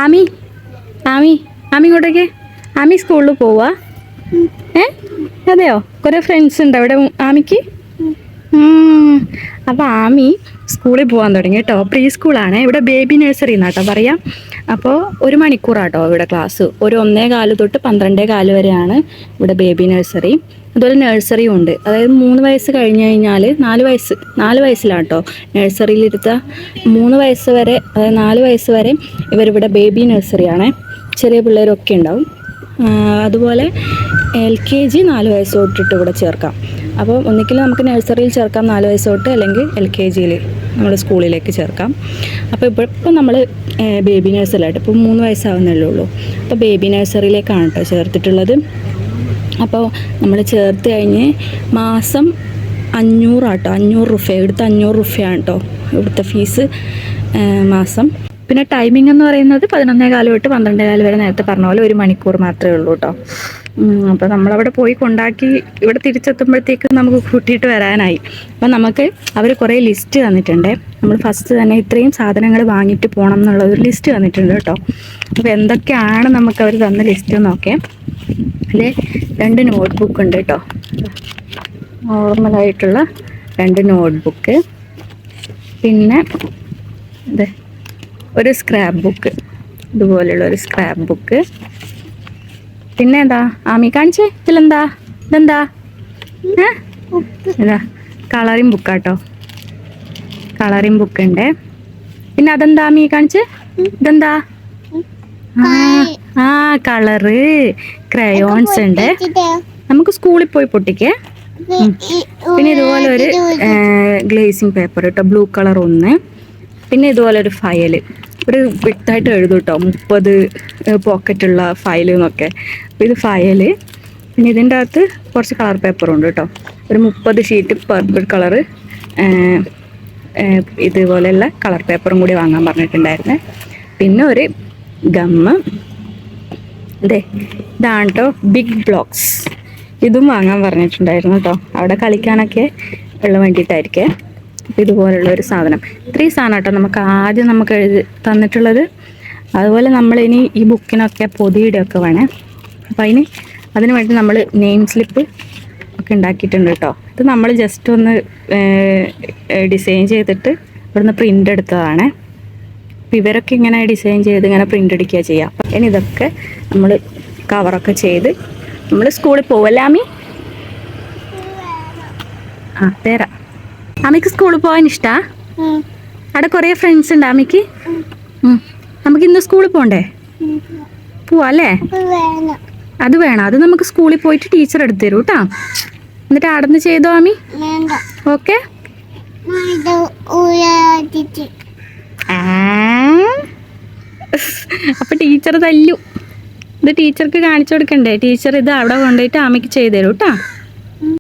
ആമി ആമി ആമി ഇങ്ങോട്ടേക്ക്. ആമി സ്കൂളിൽ പോവാ? അതെയോ? കുറേ ഫ്രണ്ട്സ് ഉണ്ടോ അവിടെ ആമിക്ക്? അപ്പോൾ ആമി സ്കൂളിൽ പോകാൻ തുടങ്ങി കേട്ടോ. പ്രീ സ്കൂളാണ്, ഇവിടെ ബേബി നഴ്സറി എന്നാട്ടോ പറയാം. അപ്പോൾ 1 മണിക്കൂറാട്ടോ ഇവിടെ ക്ലാസ്. ഒരു 1:15 തൊട്ട് 12:15 വരെയാണ് ഇവിടെ ബേബി നഴ്സറി. അതുപോലെ നഴ്സറിയും ഉണ്ട്. അതായത് 3 വയസ്സ് കഴിഞ്ഞ് കഴിഞ്ഞാൽ 4 വയസ്സിലാട്ടോ നഴ്സറിയിലിരുത്തുക. 3 വയസ്സ് വരെ, അതായത് 4 വയസ്സ് വരെ ഇവരിവിടെ ബേബി നഴ്സറിയാണ്. ചെറിയ പിള്ളേരൊക്കെ ഉണ്ടാവും. അതുപോലെ LKG 4 വയസ്സ് തൊട്ടിട്ട് ഇവിടെ ചേർക്കാം. അപ്പോൾ ഒന്നിക്കൽ നമുക്ക് നഴ്സറിയിൽ ചേർക്കാം 4 വയസ്സ് തൊട്ട്, അല്ലെങ്കിൽ LKGയിൽ നമ്മൾ സ്കൂളിലേക്ക് ചേർക്കാം. അപ്പോൾ ഇപ്പം നമ്മൾ ബേബി നഴ്സറിയിലായിട്ട് ഇപ്പോൾ 3 വയസ്സാവുന്നല്ലേ ഉള്ളൂ. അപ്പോൾ ബേബി നഴ്സറിയിലേക്കാണ് കേട്ടോ ചേർത്തിട്ടുള്ളത്. അപ്പോൾ നമ്മൾ ചേർത്ത് കഴിഞ്ഞ് മാസം 500 ആട്ടോ, 500 രൂപ. ഇവിടുത്തെ 500 രൂപയാണ് കേട്ടോ ഇവിടുത്തെ ഫീസ് മാസം. പിന്നെ ടൈമിംഗ് എന്ന് പറയുന്നത് 11:15 തൊട്ട് 12:15 വരെ, നേരത്തെ പറഞ്ഞ പോലെ 1 മണിക്കൂർ മാത്രമേ ഉള്ളൂ കേട്ടോ. അപ്പോൾ നമ്മളവിടെ പോയി കൊണ്ടാക്കി ഇവിടെ തിരിച്ചെത്തുമ്പോഴത്തേക്ക് നമുക്ക് കൂട്ടിയിട്ട് വരാനായി. അപ്പം നമുക്ക് അവർ കുറേ ലിസ്റ്റ് തന്നിട്ടുണ്ട്. നമ്മൾ ഫസ്റ്റ് തന്നെ ഇത്രയും സാധനങ്ങൾ വാങ്ങിയിട്ട് പോകണം എന്നുള്ള ഒരു ലിസ്റ്റ് തന്നിട്ടുണ്ട് കേട്ടോ. അപ്പോൾ എന്തൊക്കെയാണ് നമുക്ക് അവർ തന്ന ലിസ്റ്റ് നോക്കാം. അതിൽ 2 നോട്ട്ബുക്ക് ഉണ്ട് കേട്ടോ, നോർമലായിട്ടുള്ള 2 നോട്ട്ബുക്ക്. പിന്നെ അതെ ഒരു സ്ക്രാപ്പ് ബുക്ക്, ഇതുപോലെയുള്ള ഒരു സ്ക്രാപ്പ് ബുക്ക്. പിന്നെ എന്താ ആമി കാണിച്ചേ, ഇതെന്താ ഇതാ കളറിങ് ബുക്കാട്ടോ, കളറിങ് ബുക്ക് ഉണ്ട്. പിന്നെ അതെന്താ ആമി കാണിച്ചേ, ഇതെന്താ? കളറ് ക്രയോൺസ് ഉണ്ട്, നമുക്ക് സ്കൂളിൽ പോയി പൊട്ടിക്കേ. പിന്നെ ഇതുപോലെ ഒരു ഗ്ലേസിങ് പേപ്പർ കേട്ടോ, ബ്ലൂ കളർ ഒന്ന്. പിന്നെ ഇതുപോലെ ഒരു ഫയല്, ഒരു വിട്ടായിട്ട് എഴുതും കേട്ടോ, 30 പോക്കറ്റുള്ള ഫയൽ എന്നൊക്കെ. അപ്പോൾ ഇത് ഫയല്. പിന്നെ ഇതിൻ്റെ അകത്ത് കുറച്ച് കളർ പേപ്പറുണ്ട് കേട്ടോ, ഒരു 30 ഷീറ്റ് പർപ്പിൾ കളറ് ഇതുപോലെയുള്ള കളർ പേപ്പറും കൂടി വാങ്ങാൻ പറഞ്ഞിട്ടുണ്ടായിരുന്നു. പിന്നെ ഒരു ഗമ്മ്, ഇതാണ് കേട്ടോ ബിഗ് ബ്ലോക്സ്, ഇതും വാങ്ങാൻ പറഞ്ഞിട്ടുണ്ടായിരുന്നു കേട്ടോ. അവിടെ കളിക്കാനൊക്കെ ഉള്ള വേണ്ടിയിട്ടായിരിക്കേ. ഇതുപോലുള്ള ഒരു സാധനം, 3 സാധനം കേട്ടോ നമുക്ക് ആദ്യം എഴുതി തന്നിട്ടുള്ളത്. അതുപോലെ നമ്മളിനി ഈ ബുക്കിനൊക്കെ പൊതിയിടൊക്കെ വേണേ. അപ്പം അതിന് വേണ്ടി നമ്മൾ നെയിം സ്ലിപ്പ് ഒക്കെ ഉണ്ടാക്കിയിട്ടുണ്ട് കേട്ടോ. ഇത് നമ്മൾ ജസ്റ്റ് ഒന്ന് ഡിസൈൻ ചെയ്തിട്ട് ഇവിടുന്ന് പ്രിൻ്റ് എടുത്തതാണ്. അപ്പം ഇവരൊക്കെ ഇങ്ങനെ ഡിസൈൻ ചെയ്ത് ഇങ്ങനെ പ്രിൻ്റ് അടിക്കുക ചെയ്യാം. അപ്പം ഇനി ഇതൊക്കെ നമ്മൾ കവറൊക്കെ ചെയ്ത് നമ്മൾ സ്കൂളിൽ പോവല്ലേ ആമി? തരാം. അമ്മയ്ക്ക് സ്കൂളിൽ പോകാൻ ഇഷ്ടാ? അവിടെ കുറേ ഫ്രണ്ട്സ് ഉണ്ട് അമ്മയ്ക്ക്. നമുക്ക് ഇന്ന് സ്കൂളിൽ പോകണ്ടേ? പോവാ അല്ലേ? അത് വേണം, അത് നമുക്ക് സ്കൂളിൽ പോയിട്ട് ടീച്ചർ എടുത്തു തരൂ കേട്ടോ. എന്നിട്ട് അടന്ന് ചെയ്തോ ആമി? ഓക്കെ. അപ്പൊ ടീച്ചർ തല്ലു. ഇത് ടീച്ചർക്ക് കാണിച്ചു കൊടുക്കണ്ടേ? ടീച്ചർ ഇത് അവിടെ കൊണ്ടുപോയിട്ട് ആമയ്ക്ക് ചെയ്തു തരൂ കേട്ടോ.